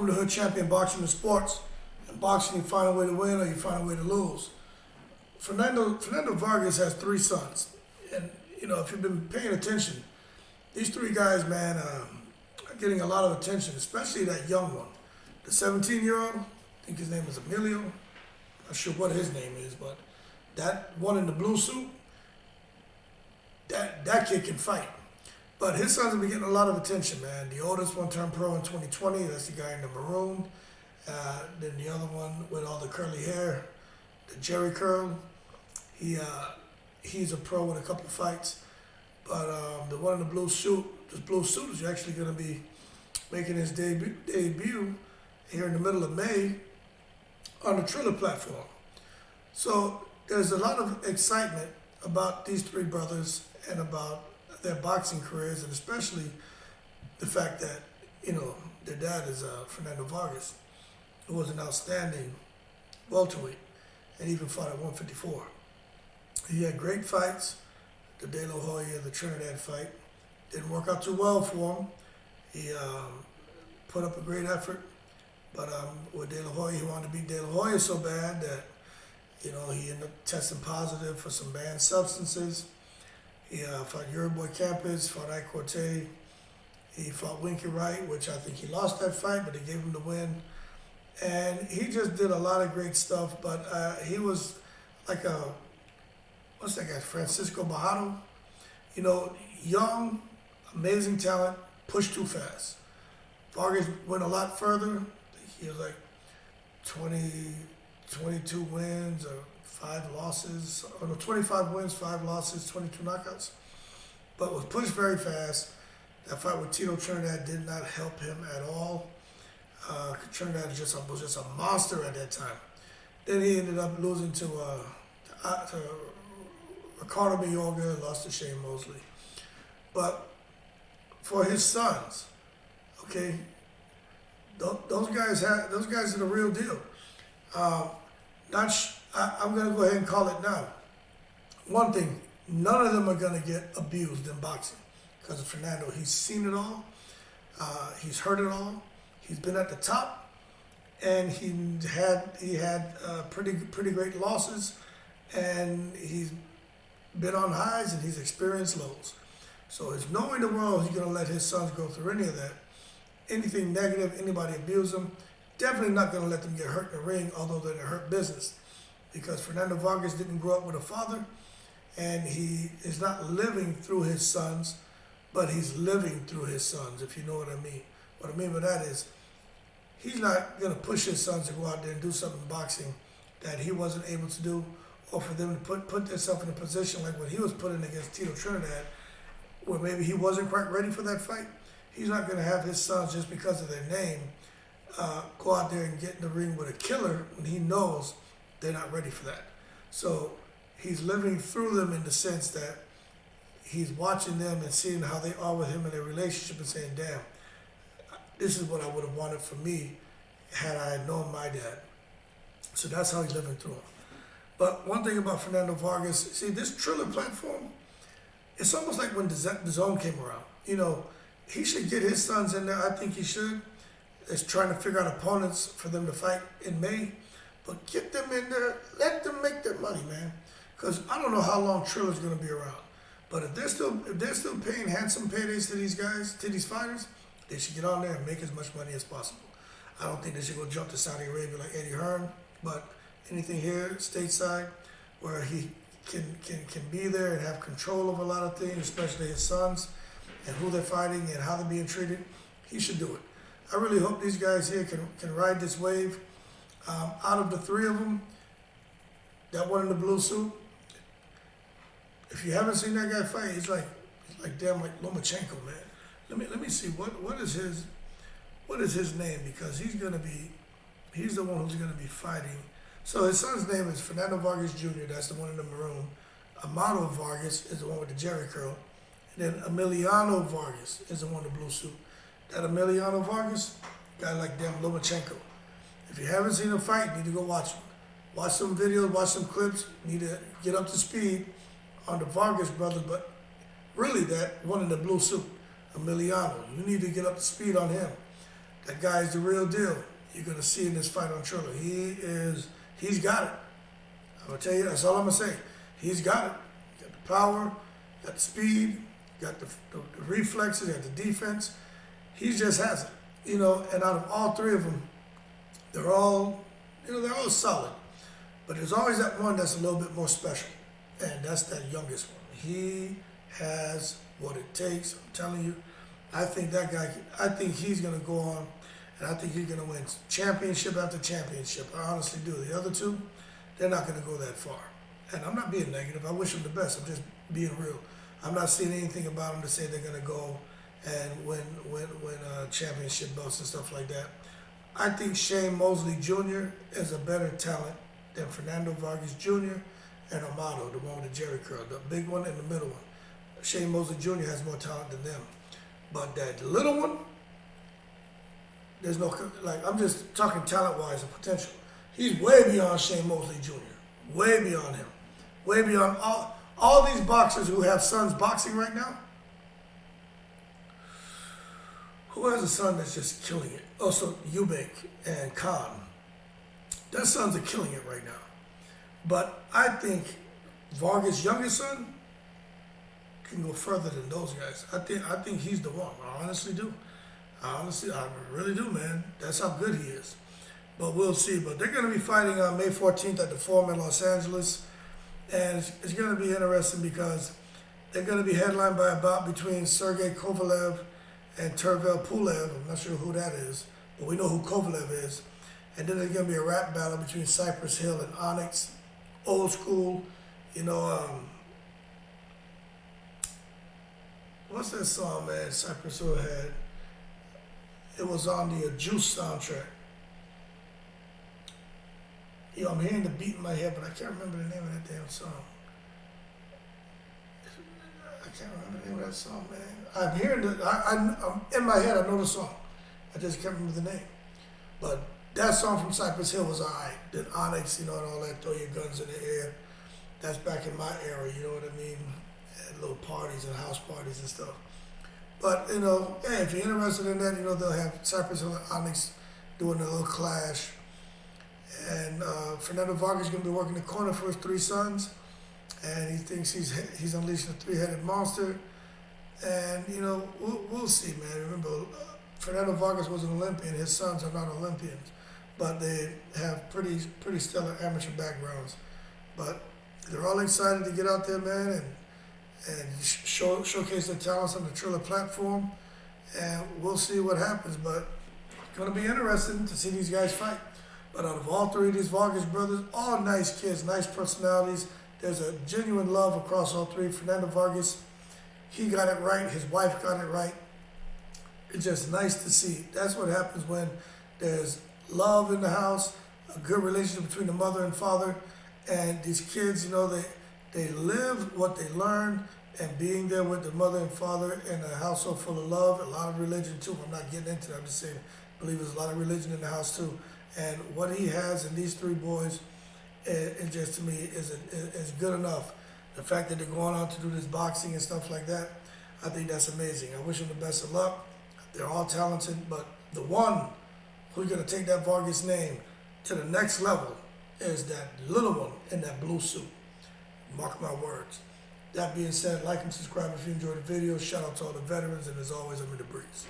under the hood champion boxing is sports. In boxing, you find a way to win or you find a way to lose. Fernando Vargas has three sons. And, if you've been paying attention, these three guys, man, are getting a lot of attention, especially that young one. The 17-year-old, I think his name is Emilio. Not sure what his name is, but that one in the blue suit, that kid can fight. But his sons have been getting a lot of attention, man. The oldest one turned pro in 2020. That's the guy in the maroon. Then the other one with all the curly hair, the Jerry curl. He's a pro with a couple of fights. But the one in the blue suit, this blue suit is actually going to be making his debut here in the middle of May on the Triller platform. So there's a lot of excitement about these three brothers and about their boxing careers, and especially the fact that, their dad is Fernando Vargas, who was an outstanding welterweight and even fought at 154. He had great fights. The De La Hoya, the Trinidad fight, didn't work out too well for him. He put up a great effort, but with De La Hoya, he wanted to beat De La Hoya so bad that, he ended up testing positive for some banned substances. He fought Uruboy Campos, fought Ike Corte. He fought Winky Wright, which I think he lost that fight, but they gave him the win. And he just did a lot of great stuff, but he was like what's that guy, Francisco Bajado? Young, amazing talent, pushed too fast. Vargas went a lot further. I think he was like 22 wins or 5 losses. 25 wins, 5 losses, 22 knockouts. But was pushed very fast. That fight with Tito Trinidad did not help him at all. Trinidad was just a monster at that time. Then he ended up losing to Ricardo Mayorga, lost to Shane Mosley. But for his sons, okay, those guys are the real deal. I'm going to go ahead and call it now. One thing, none of them are going to get abused in boxing because of Fernando. He's seen it all. He's heard it all. He's been at the top, and he had pretty great losses, and he's been on highs and he's experienced lows. So there's no way in the world he's going to let his sons go through any of that. Anything negative, anybody abuse them, definitely not going to let them get hurt in the ring, although they're in a hurt business. Because Fernando Vargas didn't grow up with a father, and he is not living through his sons, but he's living through his sons, if you know what I mean. What I mean by that is, he's not going to push his sons to go out there and do something in boxing that he wasn't able to do, or for them to put themselves in a position like what he was put in against Tito Trinidad, where maybe he wasn't quite ready for that fight. He's not going to have his sons, just because of their name, go out there and get in the ring with a killer when he knows they're not ready for that. So he's living through them in the sense that he's watching them and seeing how they are with him in their relationship and saying, damn, this is what I would have wanted for me had I known my dad. So that's how he's living through them. But one thing about Fernando Vargas, see, this Triller platform, it's almost like when the Zone came around. He should get his sons in there. I think he should. It's trying to figure out opponents for them to fight in May. But get them in there. Let them make their money, man. Because I don't know how long Triller's going to be around. But if they're still paying handsome paydays to these guys, to these fighters, they should get on there and make as much money as possible. I don't think they should go jump to Saudi Arabia like Eddie Hearn, but anything here, stateside, where he can be there and have control of a lot of things, especially his sons, and who they're fighting and how they're being treated, he should do it. I really hope these guys here can ride this wave. Out of the three of them, that one in the blue suit, if you haven't seen that guy fight, he's like damn like Lomachenko, man. Let me see what is his name, because he's the one who's gonna be fighting. So his son's name is Fernando Vargas Jr. That's the one in the maroon. Amado Vargas is the one with the Jerry curl. And then Emiliano Vargas is the one in the blue suit. That Emiliano Vargas, guy like damn Lomachenko. If you haven't seen him fight, you need to go watch him. Watch some videos, watch some clips. You need to get up to speed on the Vargas brothers, but really that one in the blue suit, Emiliano. You need to get up to speed on him. That guy's the real deal. You're gonna see in this fight on Triller. He's got it. I'm gonna tell you, that's all I'm gonna say. He's got it. Got the power, got the speed, got the reflexes, got the defense. He just has it. And out of all three of them, they're all solid. But there's always that one that's a little bit more special, and that's that youngest one. He has what it takes. I'm telling you. I think that guy. I think he's gonna go on, and I think he's gonna win championship after championship. I honestly do. The other two, they're not gonna go that far. And I'm not being negative. I wish them the best. I'm just being real. I'm not seeing anything about them to say they're gonna go and win championship belts and stuff like that. I think Shane Mosley Jr. is a better talent than Fernando Vargas Jr. and Amado, the one with the Jerry curl, the big one and the middle one. Shane Mosley Jr. has more talent than them. But that little one, there's no, I'm just talking talent-wise and potential. He's way beyond Shane Mosley Jr., way beyond him, way beyond all these boxers who have sons boxing right now. Who has a son that's just killing it? Also, Eubank and Khan. Their sons are killing it right now. But I think Vargas' youngest son can go further than those guys. I think he's the one. I honestly do. I really do, man. That's how good he is. But we'll see. But they're going to be fighting on May 14th at the Forum in Los Angeles. And it's going to be interesting because they're going to be headlined by a bout between Sergey Kovalev and Tervel Pulev. I'm not sure who that is, but we know who Kovalev is. And then there's going to be a rap battle between Cypress Hill and Onyx. Old school, what's that song, man, Cypress Hill had? It was on the Juice soundtrack. I'm hearing the beat in my head, but I can't remember the name of that damn song. I can't remember the name of that song, man. I'm hearing I'm in my head, I know the song. I just can't remember the name. But that song from Cypress Hill was alright. Then Onyx, and all that, throw your guns in the air. That's back in my era, you know what I mean? At little parties and house parties and stuff. But, hey, if you're interested in that, they'll have Cypress Hill and Onyx doing a little clash. And Fernando Vargas is going to be working the corner for his three sons. And he thinks he's unleashing a three-headed monster. And, we'll see, man. Remember, Fernando Vargas was an Olympian. His sons are not Olympians. But they have pretty stellar amateur backgrounds. But they're all excited to get out there, man, and showcase their talents on the Triller platform. And we'll see what happens. But it's going to be interesting to see these guys fight. But out of all three of these Vargas brothers, all nice kids, nice personalities. There's a genuine love across all three. Fernando Vargas, he got it right. His wife got it right. It's just nice to see. That's what happens when there's love in the house, a good relationship between the mother and father, and these kids, they live what they learn, and being there with the mother and father in a household full of love, a lot of religion too. I'm not getting into that. I'm just saying, I believe there's a lot of religion in the house too. And what he has in these three boys, it just to me is good enough. The fact that they're going on to do this boxing and stuff like that, I think that's amazing. I wish them the best of luck. They're all talented, but the one who's going to take that Vargas name to the next level is that little one in that blue suit. Mark my words. That being said, like and subscribe if you enjoyed the video. Shout out to all the veterans, and as always, I'm in the breeze.